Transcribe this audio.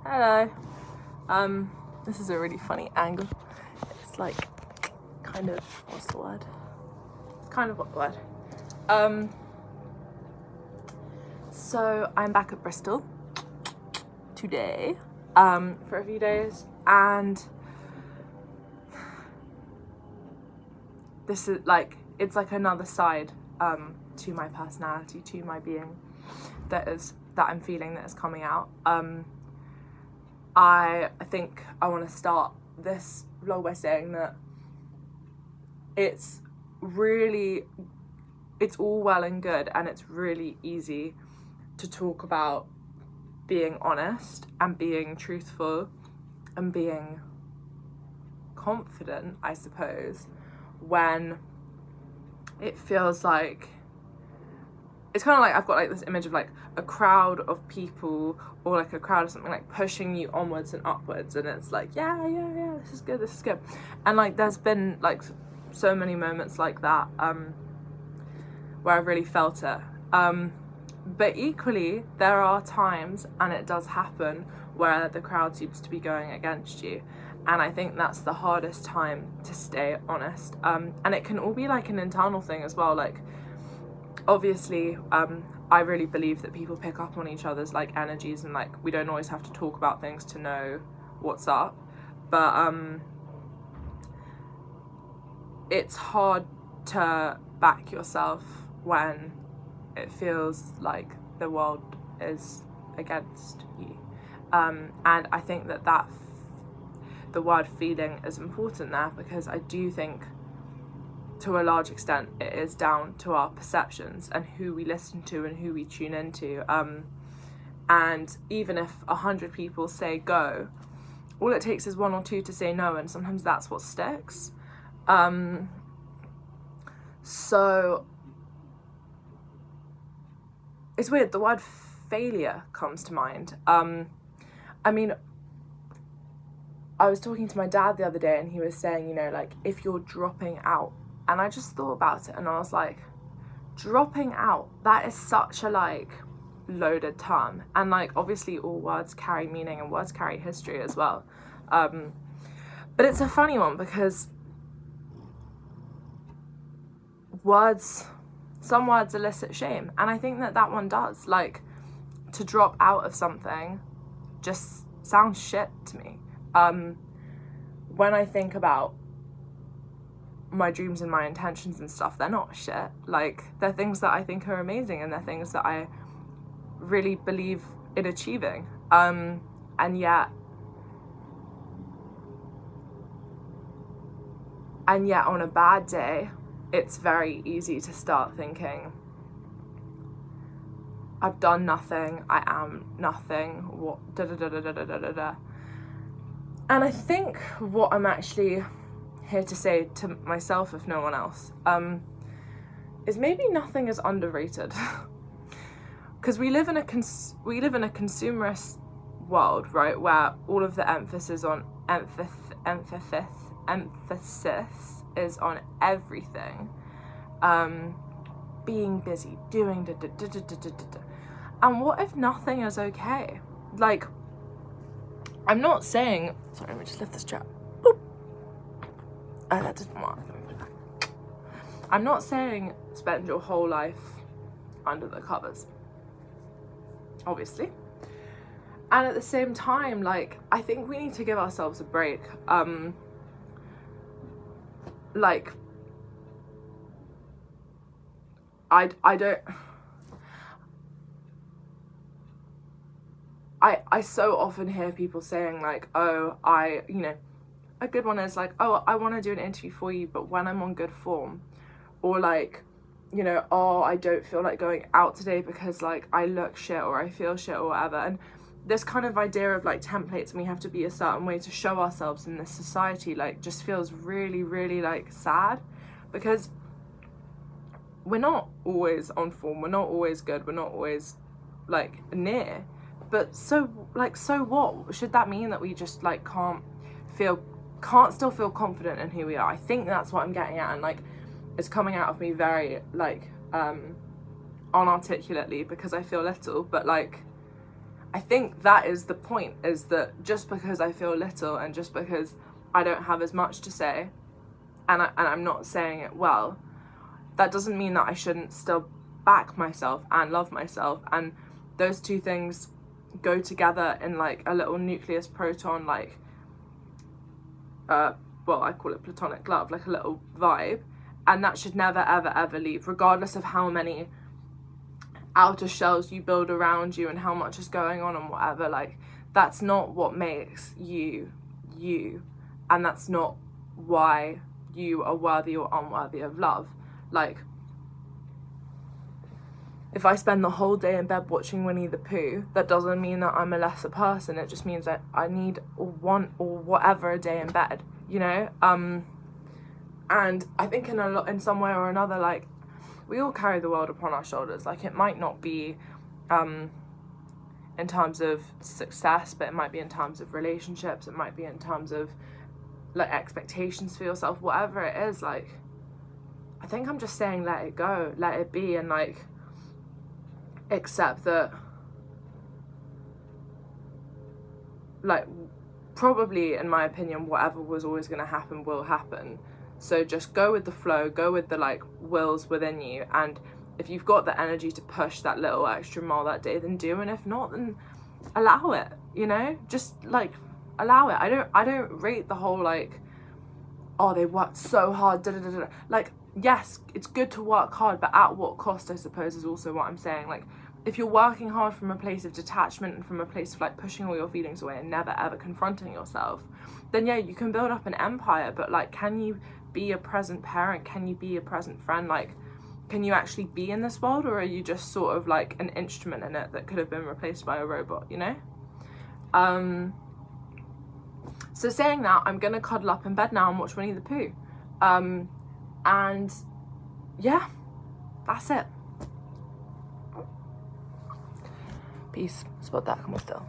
Hello. This is a really funny angle. It's like kind of, what's the word? Kind of what the word? So I'm back at Bristol today, for a few days, and this is like, it's like another side to my personality, to my being that I'm feeling that is coming out. I think I want to start this vlog by saying that it's all well and good, and it's really easy to talk about being honest and being truthful and being confident, I suppose, when it feels like it's kind of like I've got like this image of like a crowd of people, or like a crowd of something like pushing you onwards and upwards, and it's like yeah, this is good, and like there's been like so many moments like that where I've really felt it, but equally there are times, and it does happen, where the crowd seems to be going against you, and I think that's the hardest time to stay honest, and it can all be like an internal thing as well. Like obviously I really believe that people pick up on each other's like energies, and like we don't always have to talk about things to know what's up, but it's hard to back yourself when it feels like the world is against you, and I think that the word feeling is important there, because I do think to a large extent it is down to our perceptions and who we listen to and who we tune into, and even if 100 people say go, all it takes is 1 or 2 to say no, and sometimes that's what sticks. So it's weird, the word failure comes to mind. I mean, I was talking to my dad the other day, and he was saying, you know, like if you're dropping out, and I just thought about it, and I was like, dropping out, that is such a like loaded term, and like obviously all words carry meaning and words carry history as well, but it's a funny one because some words elicit shame, and I think that one does. Like, to drop out of something just sounds shit to me. When I think about my dreams and my intentions and stuff, they're not shit. Like, they're things that I think are amazing, and they're things that I really believe in achieving, and yet on a bad day it's very easy to start thinking, I've done nothing, I am nothing, what da da da da da da da da. And I think what I'm actually here to say to myself, if no one else, is maybe nothing is underrated. Because we live in a consumerist world, right, where all of the emphasis is on everything, being busy, doing da da da da da da da. And what if nothing is okay? Like, I'm not saying, sorry, let me just lift this chair. Boop. That didn't work. Let me put it back. I'm not saying spend your whole life under the covers, obviously. And at the same time, like, I think we need to give ourselves a break. Like, I so often hear people saying like, oh, you know, a good one is like, oh, I want to do an interview for you, but when I'm on good form, or like, you know, oh, I don't feel like going out today because like I look shit or I feel shit or whatever. And this kind of idea of like templates, and we have to be a certain way to show ourselves in this society, like just feels really, really like sad, because we're not always on form, we're not always good, we're not always like near, but so what? Should that mean that we just like can't still feel confident in who we are? I think that's what I'm getting at, and like it's coming out of me very like unarticulately because I feel little, but like I think that is the point, is that just because I feel little and just because I don't have as much to say, and I'm not saying it well, that doesn't mean that I shouldn't still back myself and love myself. And those two things go together in like a little nucleus proton, like well, I call it platonic love, like a little vibe, and that should never ever ever leave, regardless of how many outer shells you build around you and how much is going on and whatever. Like, that's not what makes you you, and that's not why you are worthy or unworthy of love. Like, if I spend the whole day in bed watching Winnie the Pooh, that doesn't mean that I'm a lesser person. It just means that I need or want or whatever a day in bed, you know? And I think in some way or another, like, we all carry the world upon our shoulders. Like, it might not be in terms of success, but it might be in terms of relationships. It might be in terms of like expectations for yourself, whatever it is. Like, I think I'm just saying let it go, let it be, and like accept that, like, probably in my opinion whatever was always going to happen will happen. So just go with the flow, go with the like wills within you, and if you've got the energy to push that little extra mile that day, then do, and if not, then allow it, you know? Just like allow it. I don't rate the whole like, oh, they worked so hard, da da da da. Like, yes, it's good to work hard, but at what cost, I suppose, is also what I'm saying. Like, if you're working hard from a place of detachment and from a place of like pushing all your feelings away and never ever confronting yourself, then yeah, you can build up an empire, but like, can you be a present parent? Can you be a present friend? Like, can you actually be in this world, or are you just sort of like an instrument in it that could have been replaced by a robot, you know? So saying that, I'm gonna cuddle up in bed now and watch Winnie the Pooh. And yeah, that's it. Peace. Spot that, come on still.